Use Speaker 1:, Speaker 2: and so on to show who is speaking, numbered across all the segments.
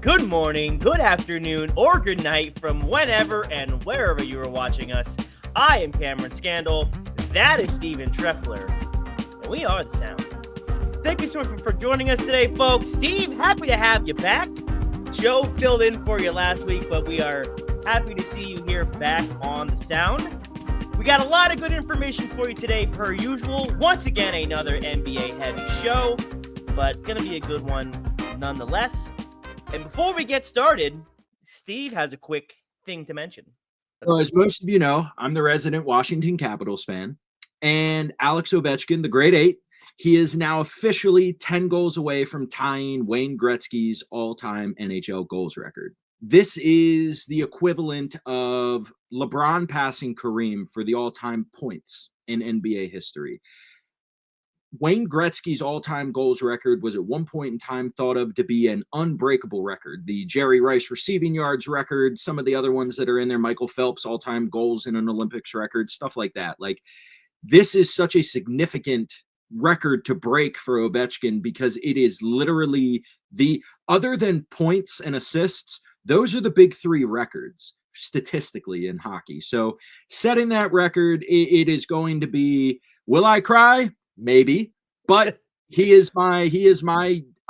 Speaker 1: good morning, good afternoon, or good night from whenever and wherever you are watching us. I am Cameron Scandal. That is Steven Treffler. And we are the Sound. Thank you so much for joining us today, folks. Steve, happy to have you back. Joe filled in for you last week, but we are happy to see you here back on the Sound. We got a lot of good information for you today, per usual. Once again, another NBA-heavy show, but going to be a good one nonetheless. And before we get started, Steve has a quick thing to mention.
Speaker 2: Well, as most of you know, I'm the resident Washington Capitals fan, and Alex Ovechkin, the grade 8, he is now officially 10 goals away from tying Wayne Gretzky's all-time NHL goals record. This is the equivalent of LeBron passing Kareem for the all-time points in NBA history. Wayne Gretzky's all-time goals record was at one point in time thought of to be an unbreakable record. The Jerry Rice receiving yards record, some of the other ones that are in there, Michael Phelps all-time goals in an Olympics record, stuff like that. Like, this is such a significant record to break for Ovechkin because it is literally other than points and assists, those are the big three records statistically in hockey. So setting that record, it is going to be, will I cry? Maybe, but he is my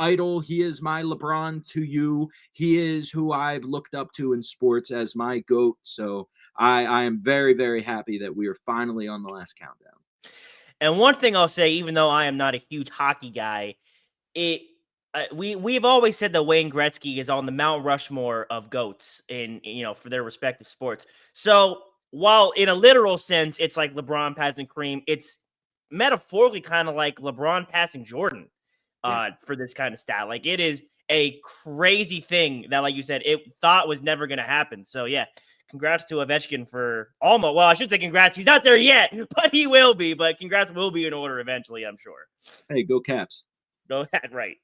Speaker 2: idol. He is my LeBron to you. He is who I've looked up to in sports as my GOAT. So I am very, very happy that we are finally on the last countdown.
Speaker 1: And one thing I'll say, even though I am not a huge hockey guy, we've always said that Wayne Gretzky is on the Mount Rushmore of GOATs for their respective sports. So while in a literal sense, it's like LeBron passing Kareem, it's metaphorically kind of like LeBron passing Jordan for this kind of stat. Like, it is a crazy thing that, like you said, it thought was never going to happen. So yeah, congrats to Ovechkin for almost, well, I should say congrats. He's not there yet, but he will be. But congrats will be in order eventually, I'm sure.
Speaker 2: Hey, go Caps.
Speaker 1: Go that right.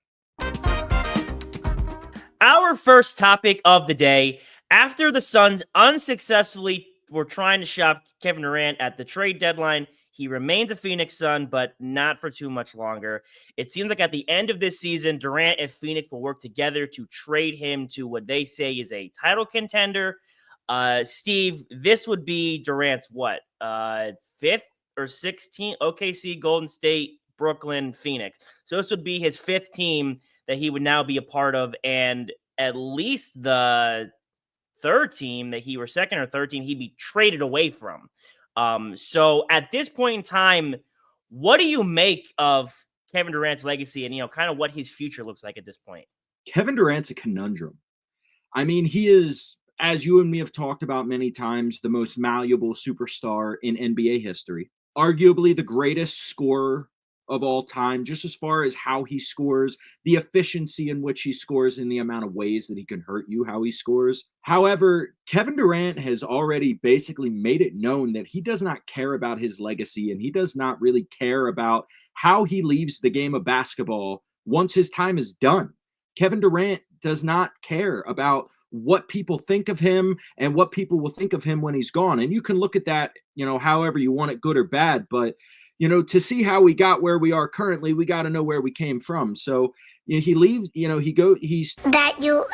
Speaker 1: Our first topic of the day, after the Suns unsuccessfully were trying to shop Kevin Durant at the trade deadline, he remains a Phoenix Sun, but not for too much longer. It seems like at the end of this season, Durant and Phoenix will work together to trade him to what they say is a title contender. Steve, this would be Durant's what? 5th or 16th? OKC, Golden State, Brooklyn, Phoenix. So this would be his 5th team that he would now be a part of, and at least the 3rd team that he were 2nd or 3rd team he'd be traded away from. So at this point in time, what do you make of Kevin Durant's legacy and, kind of what his future looks like at this point?
Speaker 2: Kevin Durant's a conundrum. I mean, he is, as you and me have talked about many times, the most malleable superstar in NBA history. Arguably the greatest scorer of all time, just as far as how he scores, the efficiency in which he scores, and the amount of ways that he can hurt you, how he scores. However, Kevin Durant has already basically made it known that he does not care about his legacy, and he does not really care about how he leaves the game of basketball once his time is done. Kevin Durant does not care about what people think of him and what people will think of him when he's gone. And you can look at that, however you want it, good or bad, but to see how we got where we are currently, we got to know where we came from. So he leaves, he's
Speaker 3: that you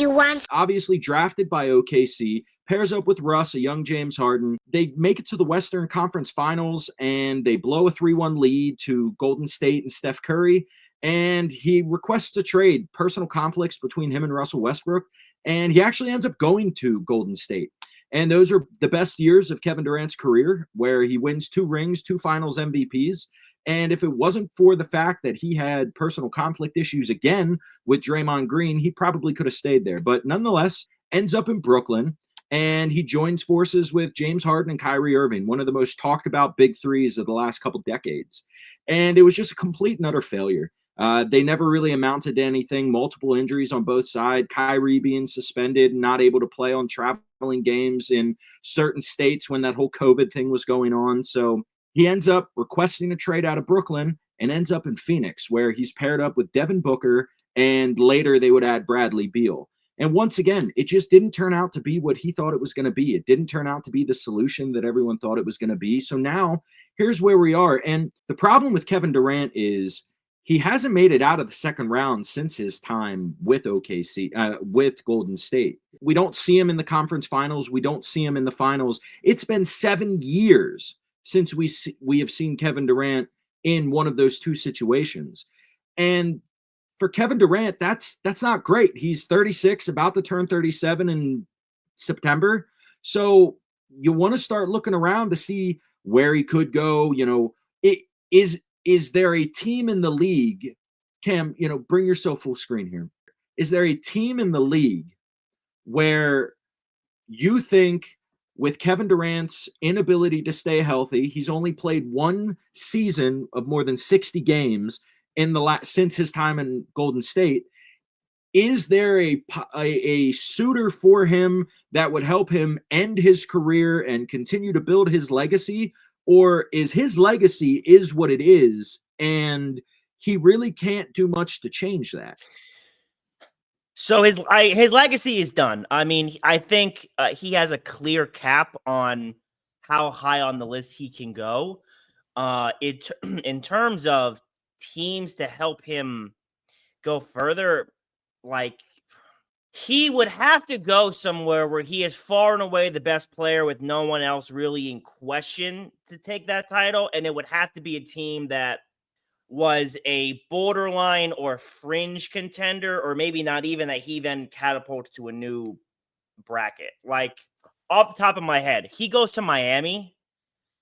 Speaker 3: want.
Speaker 2: Obviously drafted by OKC, pairs up with Russ, a young James Harden. They make it to the Western Conference Finals, and they blow a 3-1 lead to Golden State and Steph Curry. And he requests a trade, personal conflicts between him and Russell Westbrook, and he actually ends up going to Golden State. And those are the best years of Kevin Durant's career, where he wins 2 rings, 2 finals MVPs. And if it wasn't for the fact that he had personal conflict issues again with Draymond Green, he probably could have stayed there. But nonetheless, ends up in Brooklyn, and he joins forces with James Harden and Kyrie Irving, one of the most talked about big threes of the last couple decades. And it was just a complete and utter failure. They never really amounted to anything. Multiple injuries on both sides. Kyrie being suspended and not able to play on traveling games in certain states when that whole COVID thing was going on. So he ends up requesting a trade out of Brooklyn and ends up in Phoenix, where he's paired up with Devin Booker, and later they would add Bradley Beal. And once again, it just didn't turn out to be what he thought it was going to be. It didn't turn out to be the solution that everyone thought it was going to be. So now here's where we are. And the problem with Kevin Durant is he hasn't made it out of the second round since his time with with Golden State. We don't see him in the conference finals. We don't see him in the finals. It's been 7 years since we have seen Kevin Durant in one of those two situations. And for Kevin Durant, that's not great. He's 36, about to turn 37 in September. So you want to start looking around to see where he could go. Is there a team in the league, Cam, bring yourself full screen here. Is there a team in the league where you think with Kevin Durant's inability to stay healthy, he's only played one season of more than 60 games since his time in Golden State, is there a suitor for him that would help him end his career and continue to build his legacy? Or is his legacy is what it is, and he really can't do much to change that?
Speaker 1: So his legacy is done. I mean, I think he has a clear cap on how high on the list he can go. In terms of teams to help him go further, like he would have to go somewhere where he is far and away the best player with no one else really in question to take that title, and it would have to be a team that was a borderline or fringe contender, or maybe not even, that he then catapults to a new bracket. Like, off the top of my head, he goes to Miami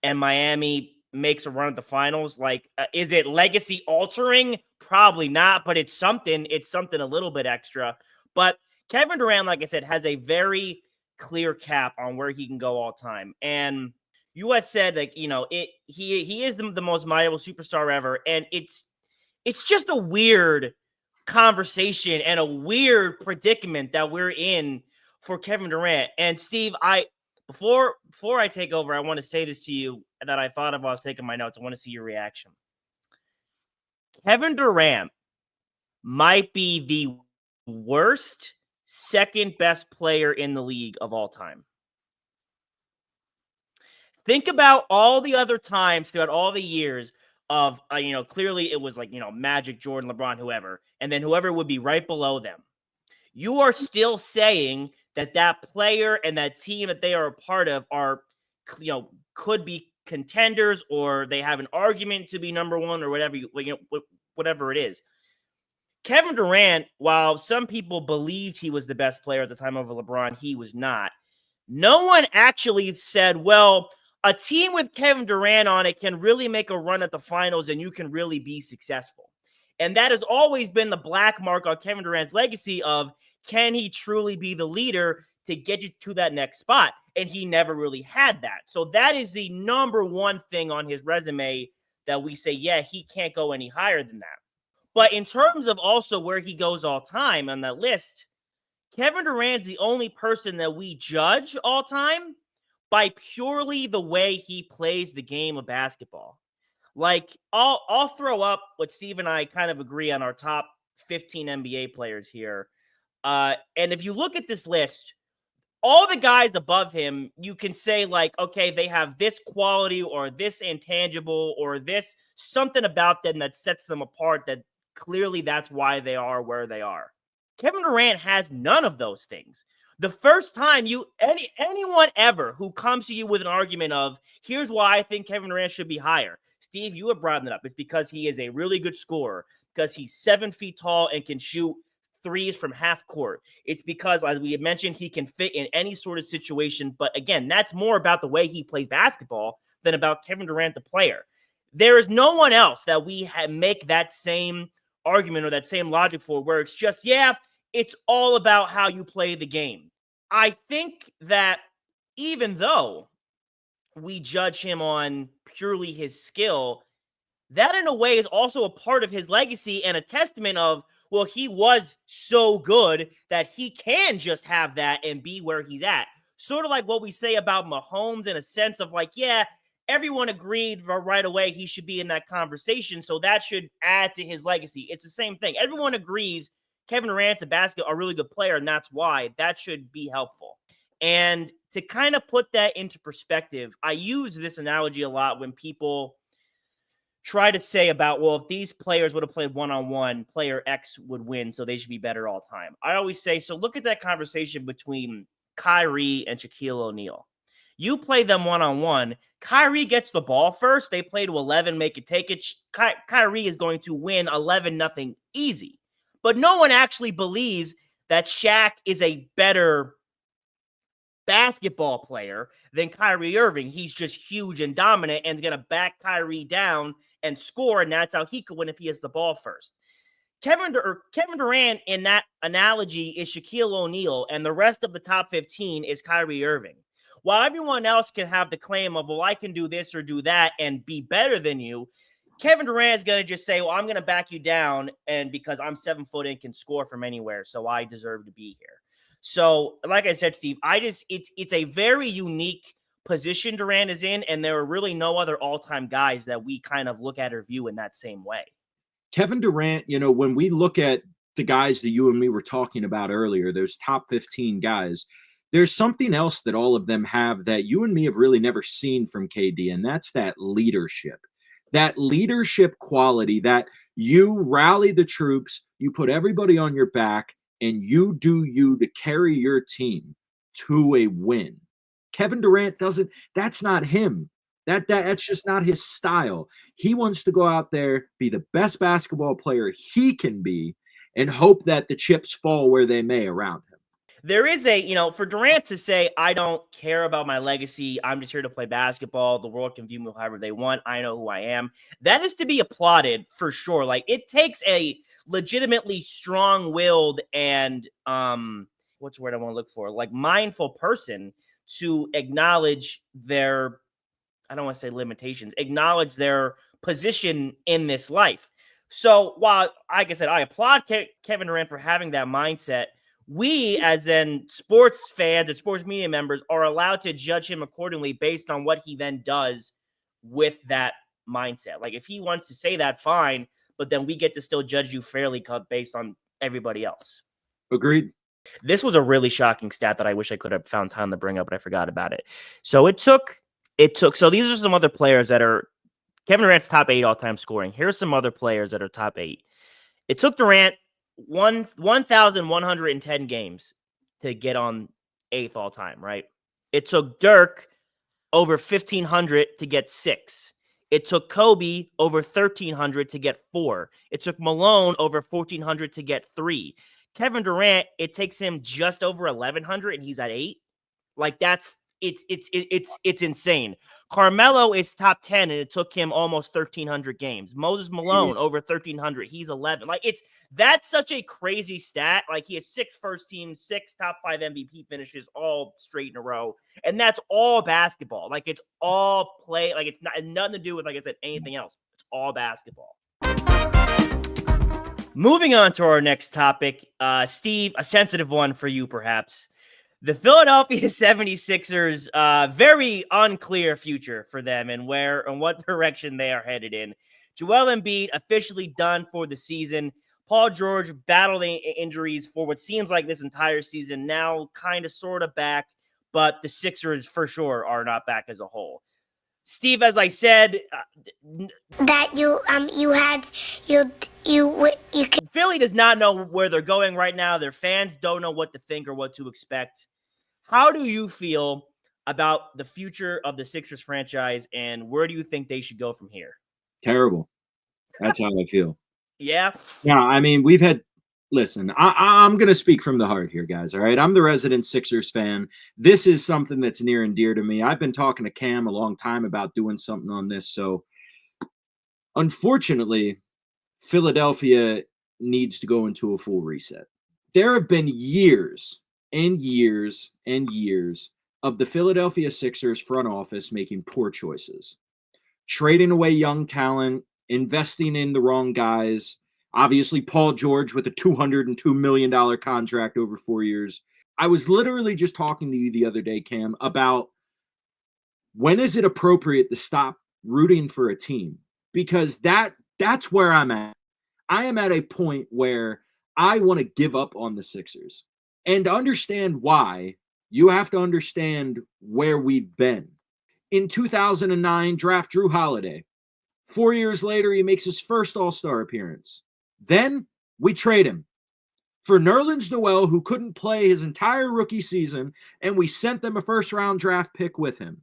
Speaker 1: and Miami makes a run at the finals. Like, is it legacy altering? Probably not, but it's something. It's something a little bit extra. But Kevin Durant, like I said, has a very clear cap on where he can go all time. And you had said, like, he is the most valuable superstar ever, and it's just a weird conversation and a weird predicament that we're in for Kevin Durant. And Steve, before I take over, I want to say this to you that I thought of while I was taking my notes. I want to see your reaction. Kevin Durant might be the worst second best player in the league of all time. Think about all the other times throughout all the years of, clearly it was like, Magic, Jordan, LeBron, whoever, and then whoever would be right below them. You are still saying that player and that team that they are a part of are, could be contenders, or they have an argument to be number one, or whatever it is. Kevin Durant, while some people believed he was the best player at the time over LeBron, he was not. No one actually said, well, a team with Kevin Durant on it can really make a run at the finals and you can really be successful. And that has always been the black mark on Kevin Durant's legacy of, can he truly be the leader to get you to that next spot? And he never really had that. So that is the number one thing on his resume that we say, yeah, he can't go any higher than that. But in terms of also where he goes all time on that list, Kevin Durant's the only person that we judge all time by purely the way he plays the game of basketball. Like, I'll throw up what Steve and I kind of agree on our top 15 NBA players here. And if you look at this list, all the guys above him, you can say, like, okay, they have this quality or this intangible or this something about them that sets them apart, that clearly that's why they are where they are. Kevin Durant has none of those things. The first time anyone ever who comes to you with an argument of, here's why I think Kevin Durant should be higher, Steve, you have brought it up. It's because he is a really good scorer, because he's 7 feet tall and can shoot threes from half court. It's because, as we had mentioned, he can fit in any sort of situation. But again, that's more about the way he plays basketball than about Kevin Durant, the player. There is no one else that we make that same argument or that same logic for, where it's just, yeah, it's all about how you play the game. I think that even though we judge him on purely his skill, that in a way is also a part of his legacy and a testament of, well, he was so good that he can just have that and be where he's at. Sort of like what we say about Mahomes, in a sense of, like, yeah, everyone agreed right away he should be in that conversation, so that should add to his legacy. It's the same thing. Everyone agrees Kevin Durant's a really good player, and that's why. That should be helpful. And to kind of put that into perspective, I use this analogy a lot when people try to say about, well, if these players would have played one-on-one, player X would win, so they should be better all time. I always say, so look at that conversation between Kyrie and Shaquille O'Neal. You play them one-on-one, Kyrie gets the ball first, they play to 11, make it take it. Kyrie is going to win 11-0 easy. But no one actually believes that Shaq is a better basketball player than Kyrie Irving. He's just huge and dominant and is going to back Kyrie down and score, and that's how he could win if he has the ball first. Kevin Durant in that analogy is Shaquille O'Neal, and the rest of the top 15 is Kyrie Irving. While everyone else can have the claim of, well, I can do this or do that and be better than you, Kevin Durant is going to just say, well, I'm going to back you down, and because I'm 7 foot and can score from anywhere, so I deserve to be here. So, like I said, Steve, it's a very unique position Durant is in, and there are really no other all-time guys that we kind of look at or view in that same way.
Speaker 2: Kevin Durant, when we look at the guys that you and me were talking about earlier, those top 15 guys, there's something else that all of them have that you and me have really never seen from KD, and that's that leadership. That leadership quality that you rally the troops, you put everybody on your back, and you do you to carry your team to a win. Kevin Durant doesn't, that's not him. That's just not his style. He wants to go out there, be the best basketball player he can be, and hope that the chips fall where they may around him.
Speaker 1: There is for Durant to say, I don't care about my legacy, I'm just here to play basketball, the world can view me however they want, I know who I am. That is to be applauded for sure. Like, it takes a legitimately strong-willed and, what's the word I want to look for? Like, mindful person to acknowledge their, I don't want to say limitations, acknowledge their position in this life. So while, like I said, I applaud Kevin Durant for having that mindset, we, as in sports fans and sports media members, are allowed to judge him accordingly based on what he then does with that mindset. Like, if he wants to say that, fine, but then we get to still judge you fairly based on everybody else.
Speaker 2: Agreed.
Speaker 1: This was a really shocking stat that I wish I could have found time to bring up, but I forgot about it. So so these are some other players that are Kevin Durant's top 8 all-time scoring. Here's some other players that are top 8. It took Durant 1,110 games to get on 8th all time, right? It took Dirk over 1,500 to get 6. It took Kobe over 1,300 to get 4. It took Malone over 1,400 to get 3. Kevin Durant, it takes him just over 1,100 and he's at 8. Like, it's insane. Carmelo is top 10 and it took him almost 1,300 games. Moses Malone over 1,300. He's 11. Like, that's such a crazy stat. Like, he has 6 first team, 6 top 5 MVP finishes all straight in a row. And that's all basketball. Like, it's all play. Like, it's nothing to do with, like I said, anything else. It's all basketball. Moving on to our next topic, Steve, a sensitive one for you, perhaps. The Philadelphia 76ers, very unclear future for them and where and what direction they are headed in. Joel Embiid officially done for the season. Paul George battling injuries for what seems like this entire season, now kind of sort of back, but the Sixers for sure are not back as a whole. Steve, as I said,
Speaker 3: that
Speaker 1: Philly does not know where they're going right now. Their fans don't know what to think or what to expect. How do you feel about the future of the Sixers franchise, and where do you think they should go from here?
Speaker 2: Terrible. That's how I feel.
Speaker 1: Yeah?
Speaker 2: Yeah, I mean, listen, I'm going to speak from the heart here, guys, all right? I'm the resident Sixers fan. This is something that's near and dear to me. I've been talking to Cam a long time about doing something on this, so unfortunately, Philadelphia needs to go into a full reset. There have been years and years and years of the Philadelphia Sixers front office making poor choices, trading away young talent, investing in the wrong guys. Obviously, Paul George with a $202 million contract over 4 years. I was literally just talking to you the other day, Cam, about when is it appropriate to stop rooting for a team? Because that's where I'm at. I am at a point where I want to give up on the Sixers. And to understand why, you have to understand where we've been. In 2009, draft Drew Holiday. 4 years later, he makes his first All-Star appearance. Then we trade him for Nerlens Noel, who couldn't play his entire rookie season, and we sent them a first-round draft pick with him.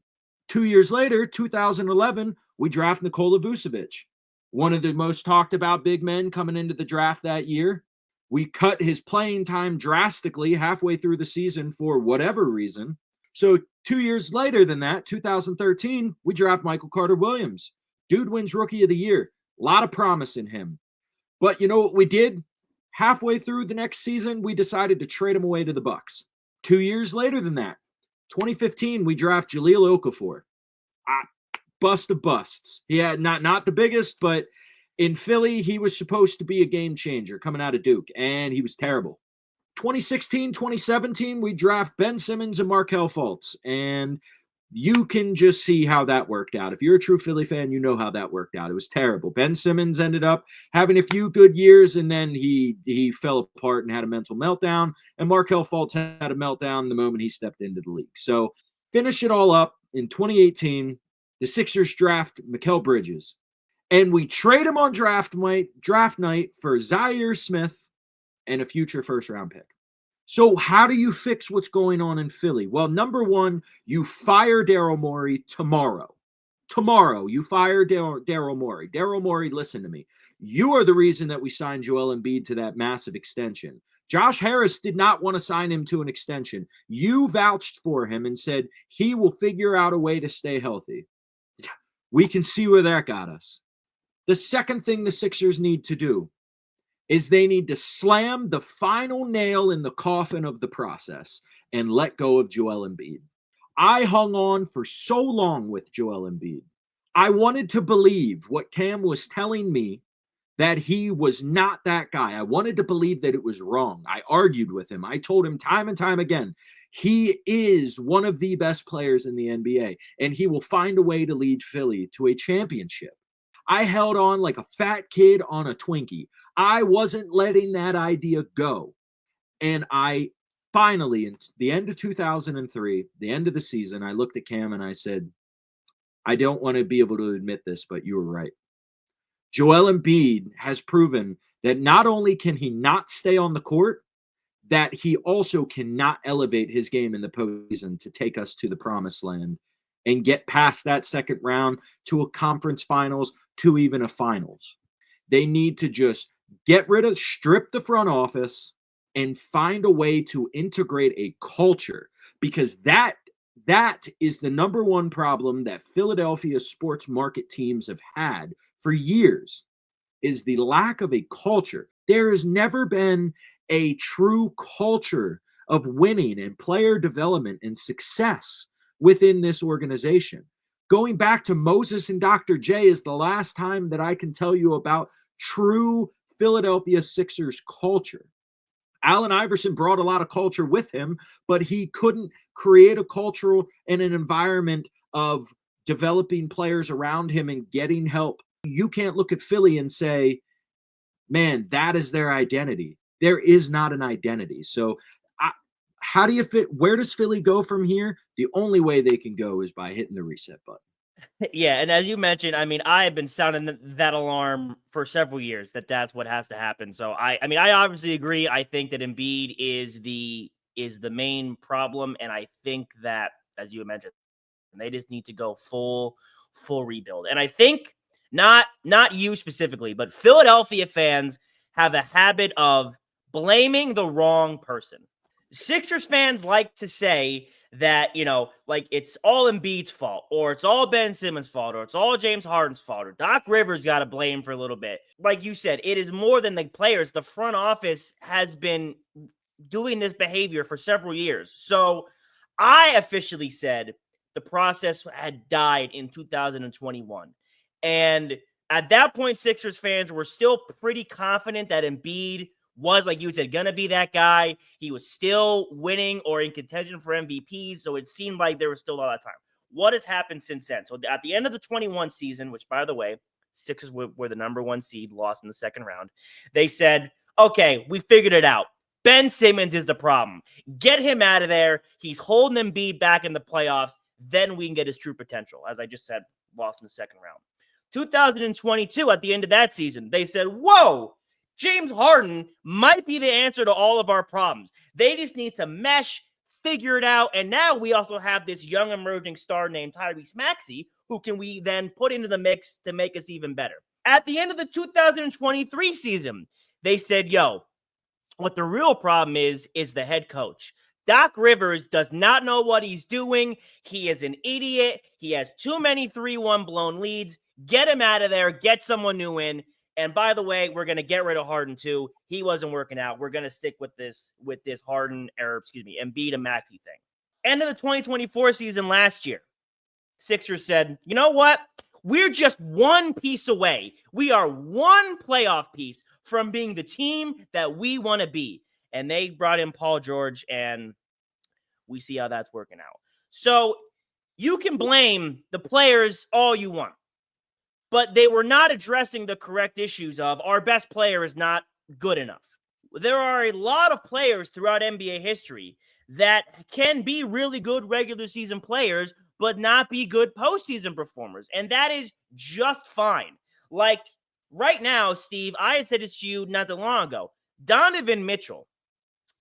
Speaker 2: 2 years later, 2011, we draft Nikola Vucevic, one of the most talked about big men coming into the draft that year. We cut his playing time drastically halfway through the season for whatever reason. So 2 years later than that, 2013, we draft Michael Carter-Williams. Dude wins Rookie of the Year. A lot of promise in him. But you know what we did? Halfway through the next season, we decided to trade him away to the Bucks. 2 years later than that, 2015, we draft Jahlil Okafor. Bust of busts. Yeah, not the biggest, but in Philly, he was supposed to be a game changer coming out of Duke, and he was terrible. 2016, 2017, we draft Ben Simmons and Markelle Fultz, and you can just see how that worked out. If you're a true Philly fan, you know how that worked out. It was terrible. Ben Simmons ended up having a few good years, and then he fell apart and had a mental meltdown, and Markelle Fultz had a meltdown the moment he stepped into the league. So finish it all up in 2018, the Sixers draft Mikal Bridges, and we trade him on draft night for Zaire Smith and a future first-round pick. So how do you fix what's going on in Philly? Well, number one, you fire Daryl Morey tomorrow. Tomorrow, you fire Daryl Morey. Daryl Morey, listen to me. You are the reason that we signed Joel Embiid to that massive extension. Josh Harris did not want to sign him to an extension. You vouched for him and said he will figure out a way to stay healthy. We can see where that got us. The second thing the Sixers need to do is they need to slam the final nail in the coffin of the process and let go of Joel Embiid. I hung on for so long with Joel Embiid. I wanted to believe what Cam was telling me, that he was not that guy. I wanted to believe that it was wrong. I argued with him. I told him time and time again, he is one of the best players in the NBA, and he will find a way to lead Philly to a championship. I held on like a fat kid on a Twinkie. I wasn't letting that idea go. And I finally, in the end of 2003, the end of the season, I looked at Cam and I said, I don't want to be able to admit this, but you were right. Joel Embiid has proven that not only can he not stay on the court, that he also cannot elevate his game in the postseason to take us to the promised land and get past that second round to a conference finals, to even a finals. They need to just strip the front office and find a way to integrate a culture, because that is the number one problem that Philadelphia sports market teams have had for years, is the lack of a culture. There has never been a true culture of winning and player development and success within this organization. Going back to Moses and Dr. J is the last time that I can tell you about true Philadelphia Sixers culture. Allen Iverson brought a lot of culture with him, but he couldn't create a cultural and an environment of developing players around him and getting help. You can't look at Philly and say, man, that is their identity. There is not an identity. So how do you fit? Where does Philly go from here? The only way they can go is by hitting the reset button.
Speaker 1: Yeah, and as you mentioned, I mean, I have been sounding that alarm for several years that that's what has to happen. So I mean, I obviously agree. I think that Embiid is the main problem, and I think that, as you mentioned, they just need to go full rebuild. And I think not you specifically, but Philadelphia fans have a habit of blaming the wrong person. Sixers fans like to say that, you know, like it's all Embiid's fault, or it's all Ben Simmons' fault, or it's all James Harden's fault, or Doc Rivers got to blame for a little bit. Like you said, it is more than the players. The front office has been doing this behavior for several years. So I officially said the process had died in 2021. And at that point, Sixers fans were still pretty confident that Embiid was, like you said, going to be that guy. He was still winning or in contention for MVPs, so it seemed like there was still a lot of time. What has happened since then? So at the end of the 21 season, which, by the way, Sixers were the number one seed, lost in the second round, they said, okay, we figured it out. Ben Simmons is the problem. Get him out of there. He's holding Embiid back in the playoffs. Then we can get his true potential. As I just said, lost in the second round. 2022, at the end of that season, they said, whoa, James Harden might be the answer to all of our problems. They just need to mesh, figure it out. And now we also have this young emerging star named Tyrese Maxey, who can we then put into the mix to make us even better. At the end of the 2023 season, they said, yo, what the real problem is the head coach. Doc Rivers does not know what he's doing. He is an idiot. He has too many 3-1 blown leads. Get him out of there. Get someone new in. And by the way, we're going to get rid of Harden too. He wasn't working out. We're going to stick with this Harden, Embiid and Maxey thing. End of the 2024 season last year, Sixers said, you know what? We're just one piece away. We are one playoff piece from being the team that we want to be. And they brought in Paul George, and we see how that's working out. So you can blame the players all you want, but they were not addressing the correct issues of our best player is not good enough. There are a lot of players throughout NBA history that can be really good regular season players, but not be good postseason performers. And that is just fine. Like right now, Steve, I had said this to you not that long ago. Donovan Mitchell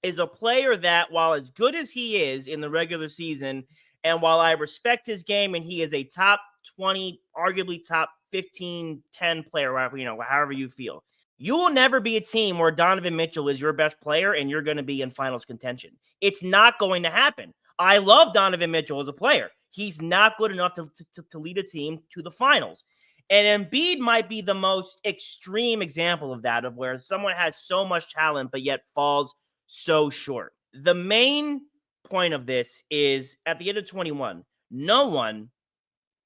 Speaker 1: is a player that, while as good as he is in the regular season, and while I respect his game and he is a top 20, arguably top 15, 10 player, however you feel, you will never be a team where Donovan Mitchell is your best player and you're going to be in finals contention. It's not going to happen. I love Donovan Mitchell as a player. He's not good enough to lead a team to the finals. And Embiid might be the most extreme example of that, of where someone has so much talent, but yet falls so short. The main point of this is at the end of 21, no one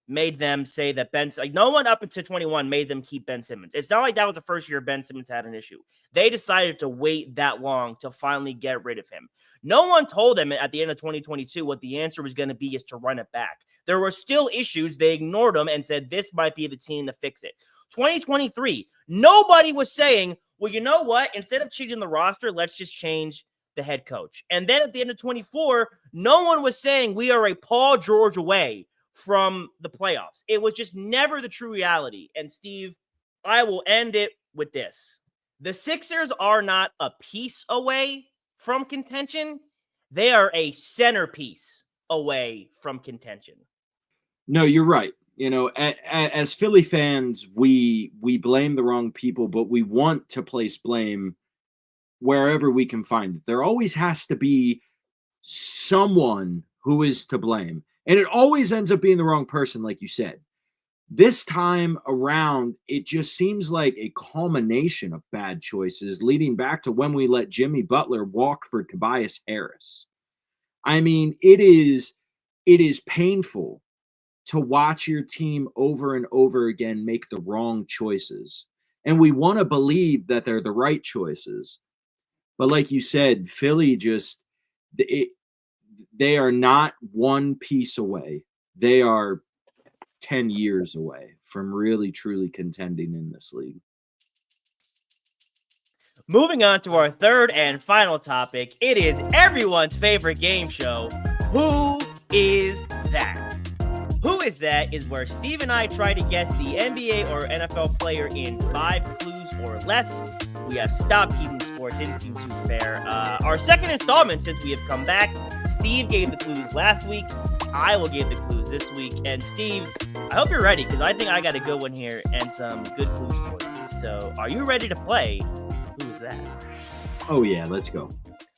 Speaker 1: made them say that no one up until 21 made them keep Ben Simmons. It's not like that was the first year Ben Simmons had an issue. They decided to wait that long to finally get rid of him. No one told them at the end of 2022 what the answer was going to be is to run it back. There were still issues. They ignored them and said this might be the team to fix it. 2023, nobody was saying, well, you know what? Instead of changing the roster, let's just change the head coach. And then at the end of 24, no one was saying we are a Paul George away from the playoffs. It was just never the true reality. And Steve, I will end it with this. The Sixers are not a piece away from contention. They are a centerpiece away from contention.
Speaker 2: No, you're right. As Philly fans, we blame the wrong people, but we want to place blame wherever we can find it. There always has to be someone who is to blame. And it always ends up being the wrong person, like you said. This time around, it just seems like a culmination of bad choices leading back to when we let Jimmy Butler walk for Tobias Harris. I mean, it is painful to watch your team over and over again make the wrong choices. And we want to believe that they're the right choices. But like you said, Philly they are not one piece away. They are 10 years away from really, truly contending in this league.
Speaker 1: Moving on to our third and final topic, it is everyone's favorite game show. Who is that? Who is that is where Steve and I try to guess the NBA or NFL player in 5 clues or less. We have stopped keeping score. It didn't seem too fair. Our second installment since we have come back. Steve gave the clues last week. I will give the clues this week. And Steve, I hope you're ready because I think I got a good one here and some good clues for you. So are you ready to play? Who is that?
Speaker 2: Oh, yeah. Let's go.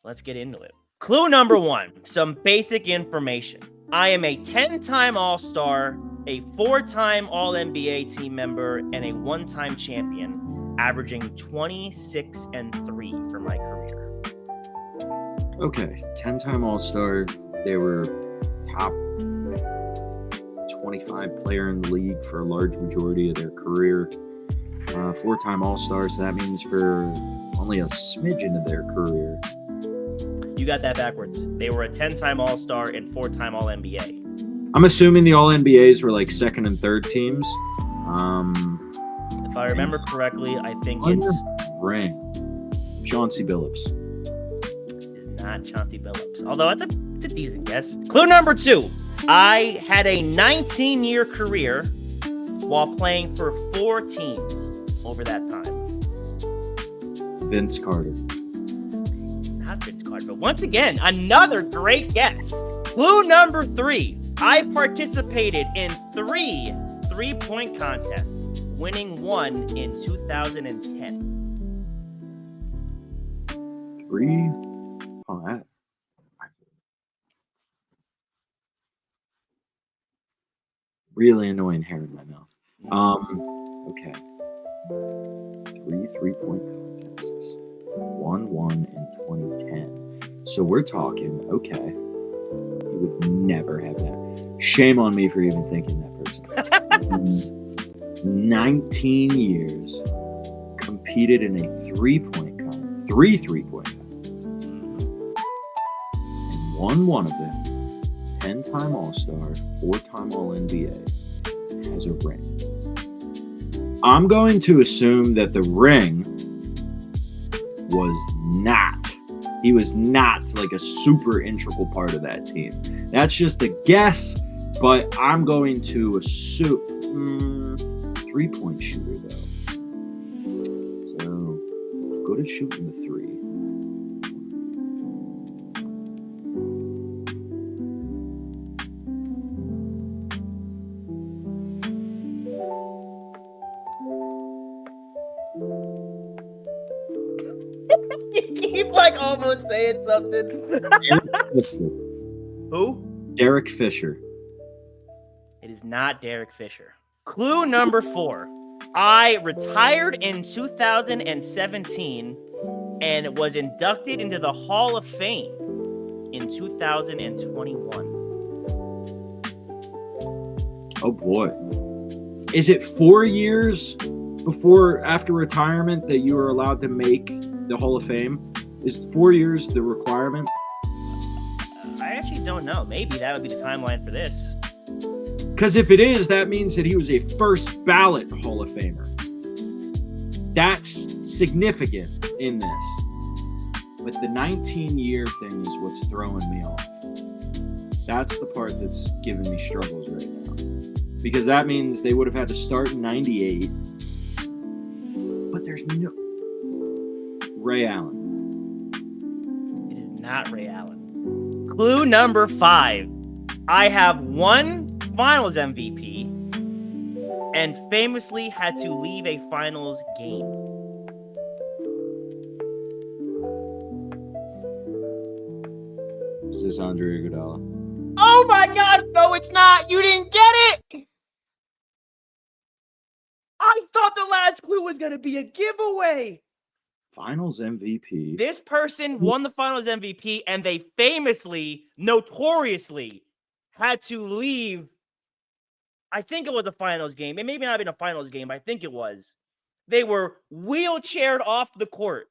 Speaker 1: Let's get into it. Clue number 1, some basic information. I am a 10-time All-Star, a 4-time All-NBA team member, and a 1-time champion, averaging 26-3 for my career.
Speaker 2: Okay, 10-time All-Star. They were top 25 player in the league for a large majority of their career. 4-time All-Star, so that means for only a smidgen of their career.
Speaker 1: You got that backwards. They were a 10-time All-Star and 4-time All-NBA.
Speaker 2: I'm assuming the All-NBAs were like second and third teams.
Speaker 1: If I remember correctly, I think it's
Speaker 2: Chauncey Billups.
Speaker 1: It's not Chauncey Billups, although it's a decent guess. Clue number 2. I had a 19-year career, while playing for 4 teams over that time?
Speaker 2: Vince Carter.
Speaker 1: Not Vince Carter, but once again, another great guess. Clue number 3. I participated in 3 3-point contests, winning 1 in 2010.
Speaker 2: 3. Oh, that. Really annoying hair in my mouth. Okay. 3 3-point contests. Won 1 in 2010. So we're talking, okay. You would never have that. Shame on me for even thinking that person. 19 years. Competed in a 3-point contest. 3 3-point contests. And won one of them. 10-time All-Star, 4-time All-NBA, has a ring. I'm going to assume that the ring was not. He was not like a super integral part of that team. That's just a guess, but I'm going to assume 3-point shooter though. So good at shooting the 3.
Speaker 1: You keep like almost saying something. Who?
Speaker 2: Derek Fisher.
Speaker 1: It is not Derek Fisher. Clue number 4. I retired in 2017 and was inducted into the Hall of Fame in 2021.
Speaker 2: Oh boy. Is it 4 years after retirement that you are allowed to make the Hall of Fame? Is 4 years the requirement?
Speaker 1: I actually don't know. Maybe that would be the timeline for this.
Speaker 2: Because if it is, that means that he was a first ballot Hall of Famer. That's significant in this. But the 19-year thing is what's throwing me off. That's the part that's giving me struggles right now. Because that means they would have had to start in 98. But there's no... Ray Allen.
Speaker 1: It is not Ray Allen. Clue number 5. I have 1 Finals MVP and famously had to leave a Finals game.
Speaker 2: Is this Andre Iguodala?
Speaker 1: Oh my God! No, it's not. You didn't get it. I thought the last clue was gonna be a giveaway.
Speaker 2: Finals MVP.
Speaker 1: This person won the Finals MVP, and they famously, notoriously, had to leave. I think it was a Finals game. It may not have been a Finals game. I think it was. They were wheelchaired off the court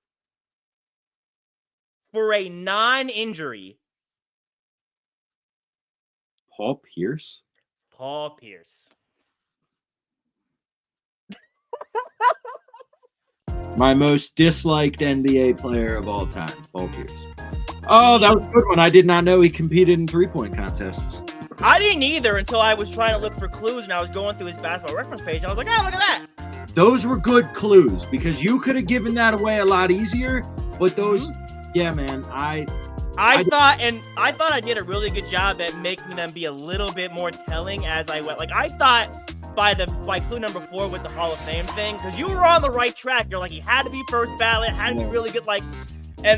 Speaker 1: for a non-injury.
Speaker 2: Paul Pierce?
Speaker 1: Paul Pierce.
Speaker 2: My most disliked NBA player of all time, Paul Pierce. Oh, that was a good one. I did not know he competed in 3-point contests.
Speaker 1: I didn't either until I was trying to look for clues and I was going through his basketball reference page. And I was like, oh, look at that.
Speaker 2: Those were good clues because you could have given that away a lot easier. But those, yeah, man, I
Speaker 1: thought I did a really good job at making them be a little bit more telling as I went. Like I thought by clue number 4 with the Hall of Fame thing, because you were on the right track. You're like, he had to be first ballot, had to be really good. Like,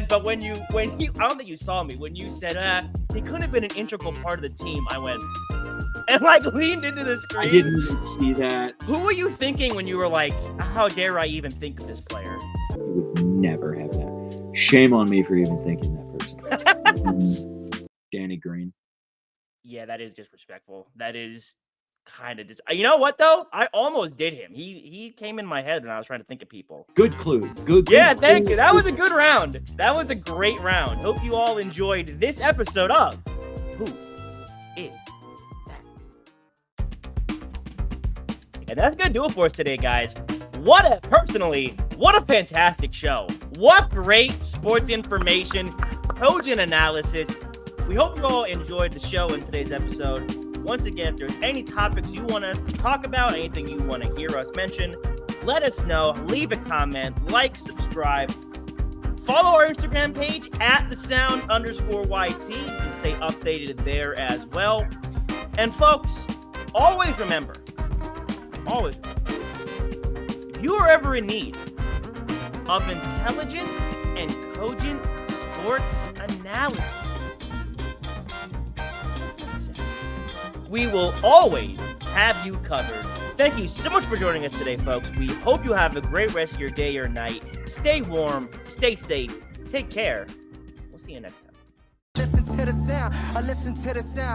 Speaker 1: but when you, I don't think you saw me when you said he couldn't have been an integral part of the team. I went and like leaned into the screen.
Speaker 2: I didn't even see that.
Speaker 1: Who were you thinking when you were like, how dare I even think of this player?
Speaker 2: You would never have that. Shame on me for even thinking that person. Danny Green.
Speaker 1: Yeah, that is disrespectful. That is kind of you know what though? I almost did him. He came in my head when I was trying to think of people.
Speaker 2: Good clue. Good.
Speaker 1: Yeah, thank you. That was a good round. That was a great round. Hope you all enjoyed this episode of Who Is That? And that's gonna do it for us today, guys. What a fantastic show. What great sports information, cogent analysis. We hope you all enjoyed the show in today's episode. Once again, if there's any topics you want us to talk about, anything you want to hear us mention, let us know. Leave a comment, like, subscribe. Follow our Instagram page at @thesound_YT. You can stay updated there as well. And folks, always remember, if you are ever in need of intelligent and cogent sports analysis, we will always have you covered. Thank you so much for joining us today, folks. We hope you have a great rest of your day or night. Stay warm, stay safe, take care. We'll see you next time.
Speaker 4: Listen to the sound. I listen to the sound.